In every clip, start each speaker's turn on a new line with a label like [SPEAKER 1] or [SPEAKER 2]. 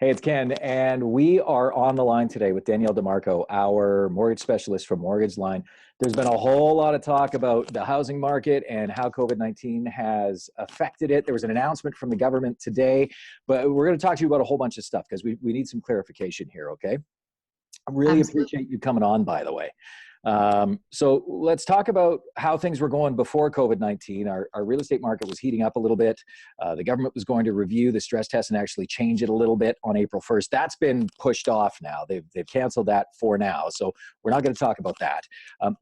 [SPEAKER 1] Hey, it's Ken, and we are on the line today with Danielle DeMarco, our mortgage specialist from Mortgage Line. There's been a whole lot of talk about the housing market and how COVID-19 has affected it. There was an announcement from the government today, but we're going to talk to you about a whole bunch of stuff because we need some clarification here, okay? I really
[SPEAKER 2] Absolutely.
[SPEAKER 1] appreciate you coming on, by the way. So let's talk about how things were going before COVID-19. Our real estate market was heating up a little bit. The government was going to review the stress test and actually change it a little bit on April 1st. That's been pushed off now. They've canceled that for now. So we're not going to talk about that.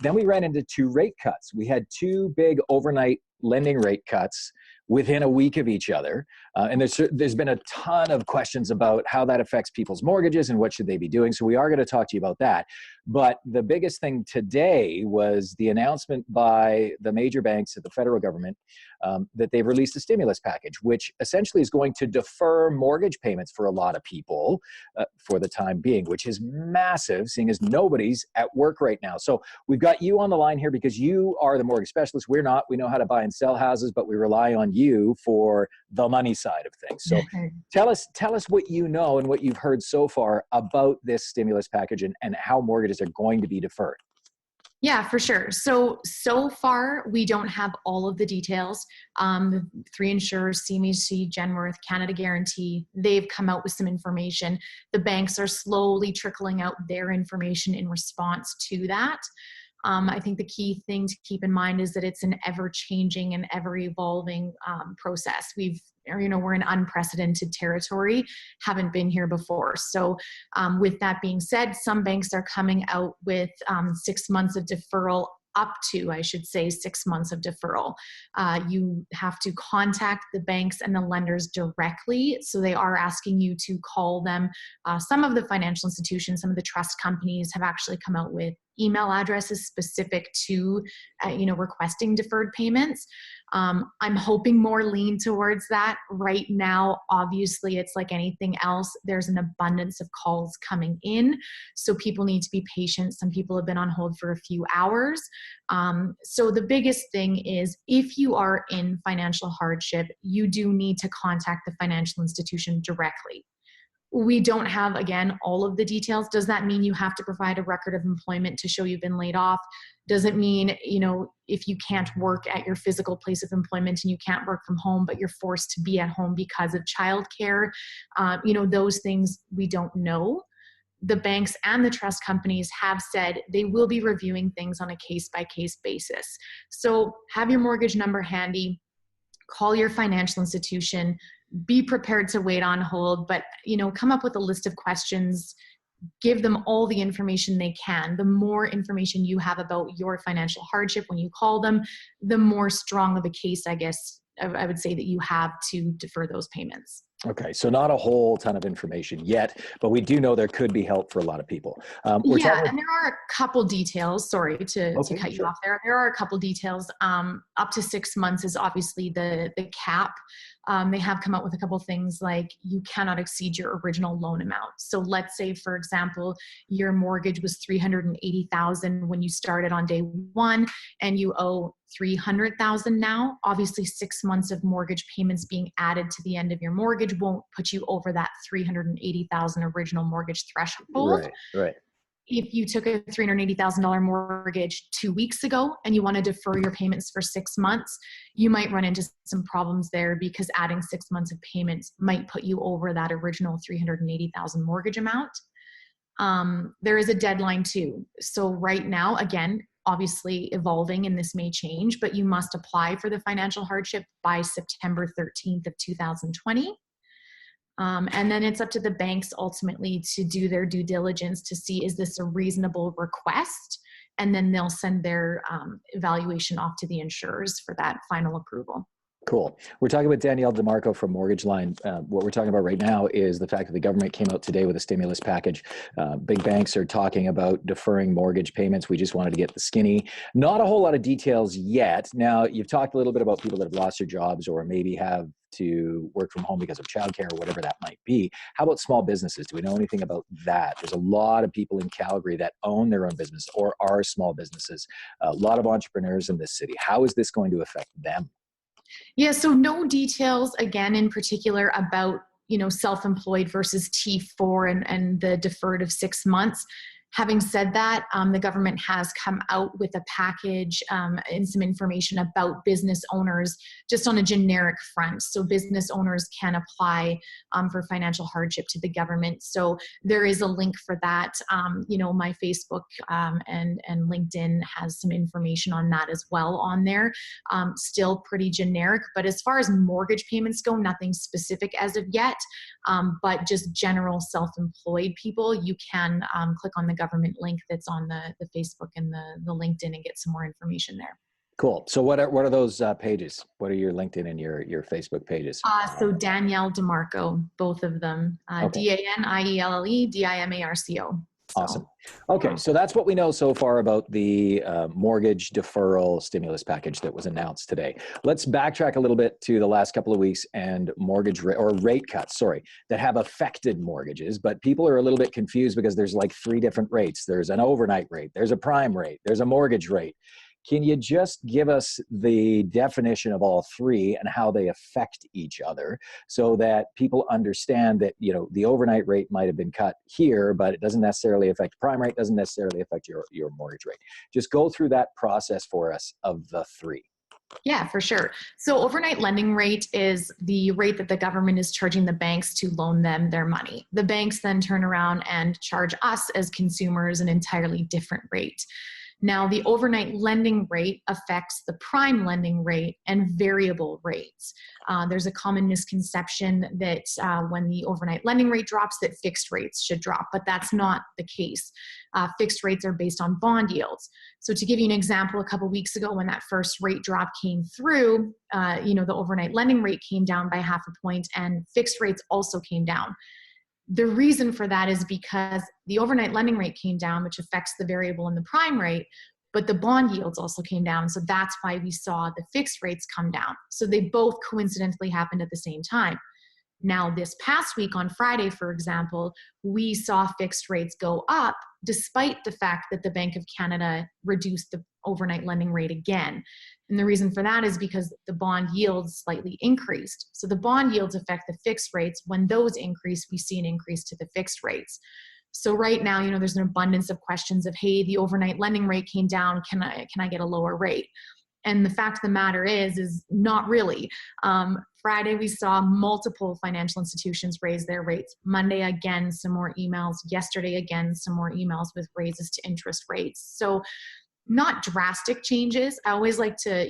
[SPEAKER 1] Then we ran into two rate cuts. We had two big overnight lending rate cuts within a week of each other. And there's been a ton of questions about how that affects people's mortgages and what should they be doing. So we are going to talk to you about that. But the biggest thing today was the announcement by the major banks at the federal government that they've released a stimulus package, which essentially is going to defer mortgage payments for a lot of people for the time being, which is massive, seeing as nobody's at work right now. So we've got you on the line here because you are the mortgage specialist. We're not. We know how to buy and sell houses, but we rely on you for the money side of things. So tell us what you know and what you've heard so far about this stimulus package and how mortgages are going to be deferred.
[SPEAKER 2] Yeah, for sure. So far, we don't have all of the details. The three insurers, CMHC, Genworth, Canada Guarantee, they've come out with some information. The banks are slowly trickling out their information in response to that. I think the key thing to keep in mind is that it's an ever-changing and ever-evolving process. We're in unprecedented territory, haven't been here before. So with that being said, some banks are coming out with 6 months of deferral, up to, I should say, 6 months of deferral. You have to contact the banks and the lenders directly. So they are asking you to call them. Some of the financial institutions, some of the trust companies have actually come out with email addresses specific to, requesting deferred payments. I'm hoping more lean towards that right now. Obviously, it's like anything else. There's an abundance of calls coming in. So people need to be patient. Some people have been on hold for a few hours. So the biggest thing is if you are in financial hardship, you do need to contact the financial institution directly. We don't have, again, all of the details. Does that mean you have to provide a record of employment to show you've been laid off? Does it mean, if you can't work at your physical place of employment and you can't work from home, but you're forced to be at home because of childcare? Those things we don't know. The banks and the trust companies have said they will be reviewing things on a case-by-case basis. So have your mortgage number handy, call your financial institution, be prepared to wait on hold, but come up with a list of questions, give them all the information they can. The more information you have about your financial hardship when you call them, the more strong of a case, I guess, I would say, that you have to defer those payments.
[SPEAKER 1] Okay, so not a whole ton of information yet, but we do know there could be help for a lot of people.
[SPEAKER 2] And there are a couple details. Sorry to cut you off there. There are a couple details. Up to 6 months is obviously the cap. They have come out with a couple things like you cannot exceed your original loan amount. So let's say, for example, your mortgage was $380,000 when you started on day one, and you owe $300,000 now. Obviously, 6 months of mortgage payments being added to the end of your mortgage won't put you over that $380,000 original mortgage threshold.
[SPEAKER 1] Right.
[SPEAKER 2] If you took a $380,000 mortgage 2 weeks ago and you want to defer your payments for 6 months, you might run into some problems there because adding 6 months of payments might put you over that original $380,000 mortgage amount. There is a deadline too. So right now, again, obviously evolving, and this may change, but you must apply for the financial hardship by September 13th of 2020. And then it's up to the banks ultimately to do their due diligence to see, is this a reasonable request? And then they'll send their evaluation off to the insurers for that final approval.
[SPEAKER 1] Cool. We're talking with Danielle DeMarco from Mortgage Line. What we're talking about right now is the fact that the government came out today with a stimulus package. Big banks are talking about deferring mortgage payments. We just wanted to get the skinny. Not a whole lot of details yet. Now, you've talked a little bit about people that have lost their jobs or maybe have to work from home because of childcare or whatever that might be. How about small businesses? Do we know anything about that? There's a lot of people in Calgary that own their own business or are small businesses. A lot of entrepreneurs in this city. How is this going to affect them?
[SPEAKER 2] Yeah, so no details, again, in particular about self-employed versus T4 and the deferred of 6 months. Having said that, the government has come out with a package and some information about business owners just on a generic front. So business owners can apply for financial hardship to the government. So there is a link for that. My Facebook and LinkedIn has some information on that as well on there. Still pretty generic, but as far as mortgage payments go, nothing specific as of yet. But just general self-employed people, you can click on the government link that's on the Facebook and the LinkedIn and get some more information there.
[SPEAKER 1] Cool. So what are those pages? What are your LinkedIn and your Facebook pages?
[SPEAKER 2] So Danielle DeMarco, both of them.
[SPEAKER 1] Okay.
[SPEAKER 2] DANIELLE DIMARCO.
[SPEAKER 1] Awesome. Okay, so that's what we know so far about the mortgage deferral stimulus package that was announced today. Let's backtrack a little bit to the last couple of weeks and rate cuts, that have affected mortgages, but people are a little bit confused because there's like 3 different rates. There's an overnight rate, there's a prime rate, there's a mortgage rate. Can you just give us the definition of all 3 and how they affect each other so that people understand that, the overnight rate might have been cut here, but it doesn't necessarily affect prime rate, doesn't necessarily affect your mortgage rate. Just go through that process for us of the 3.
[SPEAKER 2] Yeah, for sure. So overnight lending rate is the rate that the government is charging the banks to loan them their money. The banks then turn around and charge us as consumers an entirely different rate. Now, the overnight lending rate affects the prime lending rate and variable rates. There's a common misconception that when the overnight lending rate drops, that fixed rates should drop, but that's not the case. Fixed rates are based on bond yields. So to give you an example, a couple weeks ago when that first rate drop came through, the overnight lending rate came down by 0.5 point and fixed rates also came down. The reason for that is because the overnight lending rate came down, which affects the variable and the prime rate, but the bond yields also came down. So that's why we saw the fixed rates come down. So they both coincidentally happened at the same time. Now, this past week on Friday, for example, we saw fixed rates go up despite the fact that the Bank of Canada reduced the overnight lending rate again. And the reason for that is because the bond yields slightly increased. So the bond yields affect the fixed rates. When those increase, we see an increase to the fixed rates. So right now, there's an abundance of questions of, hey, the overnight lending rate came down. Can I get a lower rate? And the fact of the matter is not really. Friday, we saw multiple financial institutions raise their rates. Monday, again, some more emails. Yesterday, again, some more emails with raises to interest rates. So not drastic changes. I always like to,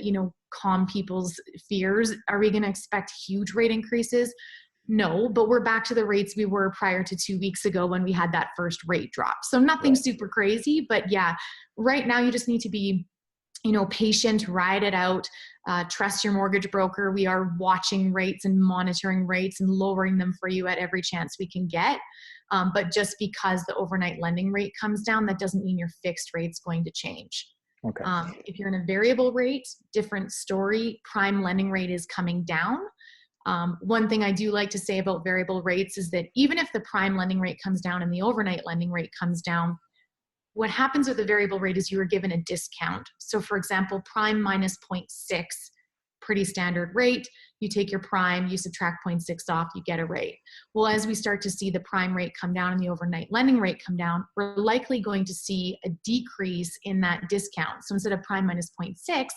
[SPEAKER 2] calm people's fears. Are we going to expect huge rate increases? No, but we're back to the rates we were prior to 2 weeks ago when we had that first rate drop. So nothing super crazy, but yeah, right now you just need to be patient, ride it out, trust your mortgage broker. We are watching rates and monitoring rates and lowering them for you at every chance we can get. But just because the overnight lending rate comes down, that doesn't mean your fixed rate's going to change.
[SPEAKER 1] Okay.
[SPEAKER 2] If you're in a variable rate, different story. Prime lending rate is coming down. One thing I do like to say about variable rates is that even if the prime lending rate comes down and the overnight lending rate comes down, what happens with the variable rate is you are given a discount. So for example, prime minus 0.6, pretty standard rate. You take your prime, you subtract 0.6 off, you get a rate. Well, as we start to see the prime rate come down and the overnight lending rate come down, we're likely going to see a decrease in that discount. So instead of prime minus 0.6,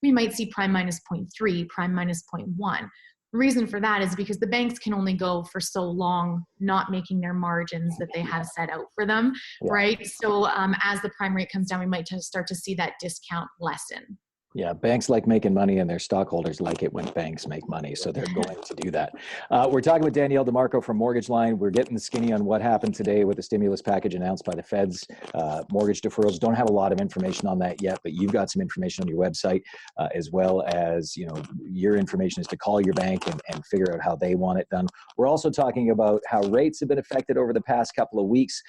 [SPEAKER 2] we might see prime minus 0.3, prime minus 0.1. The reason for that is because the banks can only go for so long not making their margins that they have set out for them, right? So as the prime rate comes down, we might start to see that discount lessen.
[SPEAKER 1] Yeah, banks like making money and their stockholders like it when banks make money. So they're going to do that. We're talking with Danielle DeMarco from Mortgage Line. We're getting the skinny on what happened today with the stimulus package announced by the feds. Mortgage deferrals, don't have a lot of information on that yet, but you've got some information on your website, as well as, your information is to call your bank and figure out how they want it done. We're also talking about how rates have been affected over the past couple of weeks.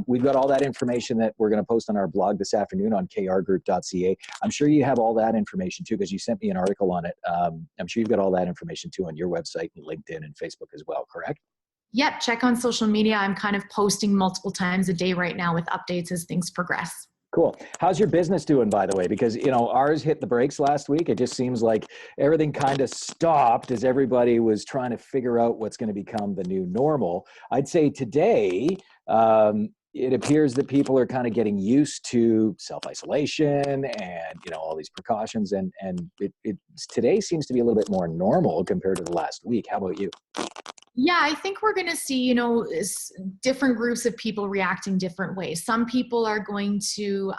[SPEAKER 1] We've got all that information that we're going to post on our blog this afternoon on krgroup.ca. I'm sure you have all that information too, because you sent me an article on it. I'm sure you've got all that information too on your website and LinkedIn and Facebook as well, correct?
[SPEAKER 2] Yep, check on social media. I'm kind of posting multiple times a day right now with updates as things progress.
[SPEAKER 1] Cool. How's your business doing, by the way? Because, ours hit the brakes last week. It just seems like everything kind of stopped as everybody was trying to figure out what's going to become the new normal. I'd say today, it appears that people are kind of getting used to self-isolation and, all these precautions. And today seems to be a little bit more normal compared to the last week. How about you?
[SPEAKER 2] Yeah, I think we're going to see, different groups of people reacting different ways. Some people are going to,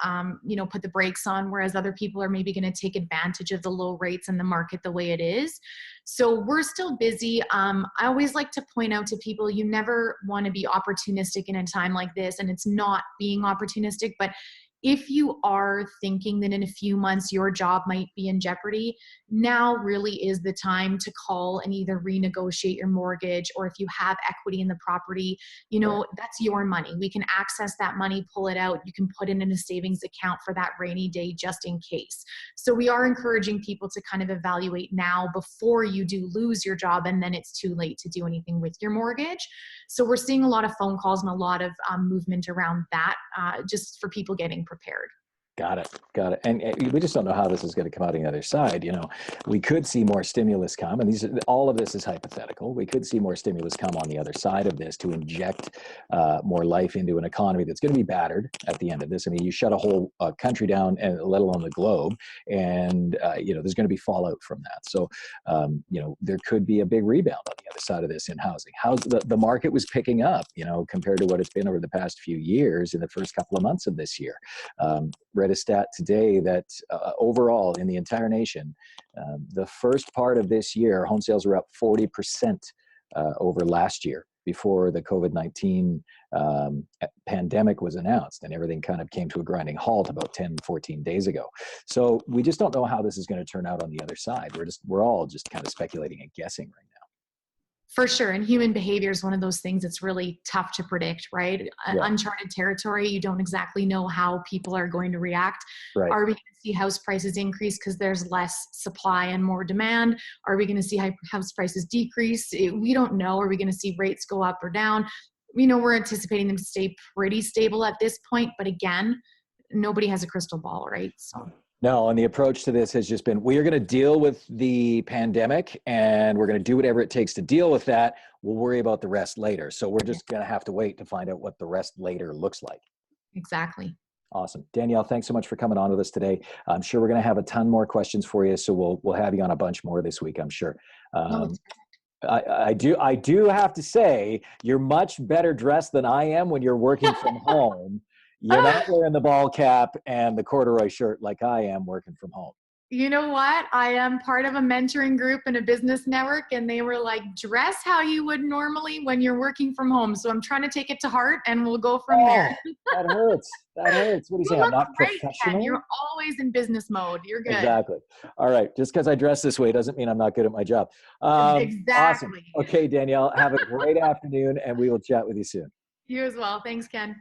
[SPEAKER 2] put the brakes on, whereas other people are maybe going to take advantage of the low rates in the market the way it is. So we're still busy. I always like to point out to people, you never want to be opportunistic in a time like this, and it's not being opportunistic, but if you are thinking that in a few months your job might be in jeopardy, now really is the time to call and either renegotiate your mortgage, or if you have equity in the property, that's your money. We can access that money, pull it out. You can put it in a savings account for that rainy day just in case. So we are encouraging people to kind of evaluate now before you do lose your job and then it's too late to do anything with your mortgage. So we're seeing a lot of phone calls and a lot of movement around that, just for people getting prepared.
[SPEAKER 1] Got it. Got it. And we just don't know how this is going to come out on the other side. We could see more stimulus come, and all of this is hypothetical. We could see more stimulus come on the other side of this to inject more life into an economy that's going to be battered at the end of this. I mean, you shut a whole country down, and let alone the globe, and there's going to be fallout from that. So, there could be a big rebound on the other side of this in housing. The market was picking up, compared to what it's been over the past few years in the first couple of months of this year. Read a stat today that overall in the entire nation, the first part of this year, home sales were up 40% over last year before the COVID-19 pandemic was announced, and everything kind of came to a grinding halt about 10, 14 days ago. So we just don't know how this is going to turn out on the other side. We're all just kind of speculating and guessing right now.
[SPEAKER 2] For sure. And human behavior is one of those things that's really tough to predict, right?
[SPEAKER 1] Yeah.
[SPEAKER 2] Uncharted territory. You don't exactly know how people are going to react.
[SPEAKER 1] Right.
[SPEAKER 2] Are we going to see house prices increase because there's less supply and more demand? Are we going to see house prices decrease? We don't know. Are we going to see rates go up or down? We're anticipating them to stay pretty stable at this point. But again, nobody has a crystal ball, right? So.
[SPEAKER 1] No, and the approach to this has just been, we are going to deal with the pandemic, and we're going to do whatever it takes to deal with that. We'll worry about the rest later. So we're just going to have to wait to find out what the rest later looks like.
[SPEAKER 2] Exactly.
[SPEAKER 1] Awesome. Danielle, thanks so much for coming on with us today. I'm sure we're going to have a ton more questions for you, so we'll have you on a bunch more this week, I'm sure. I do have to say, you're much better dressed than I am when you're working from home. You're not wearing the ball cap and the corduroy shirt like I am working from home.
[SPEAKER 2] You know what? I am part of a mentoring group in a business network, and they were like, dress how you would normally when you're working from home. So I'm trying to take it to heart, and we'll go from there.
[SPEAKER 1] That hurts. That hurts. What do you say? I'm not professional.
[SPEAKER 2] Ken. You're always in business mode. You're good.
[SPEAKER 1] Exactly. All right. Just because I dress this way doesn't mean I'm not good at my job.
[SPEAKER 2] Exactly.
[SPEAKER 1] Awesome. Okay, Danielle, have a great afternoon, and we will chat with you soon.
[SPEAKER 2] You as well. Thanks, Ken.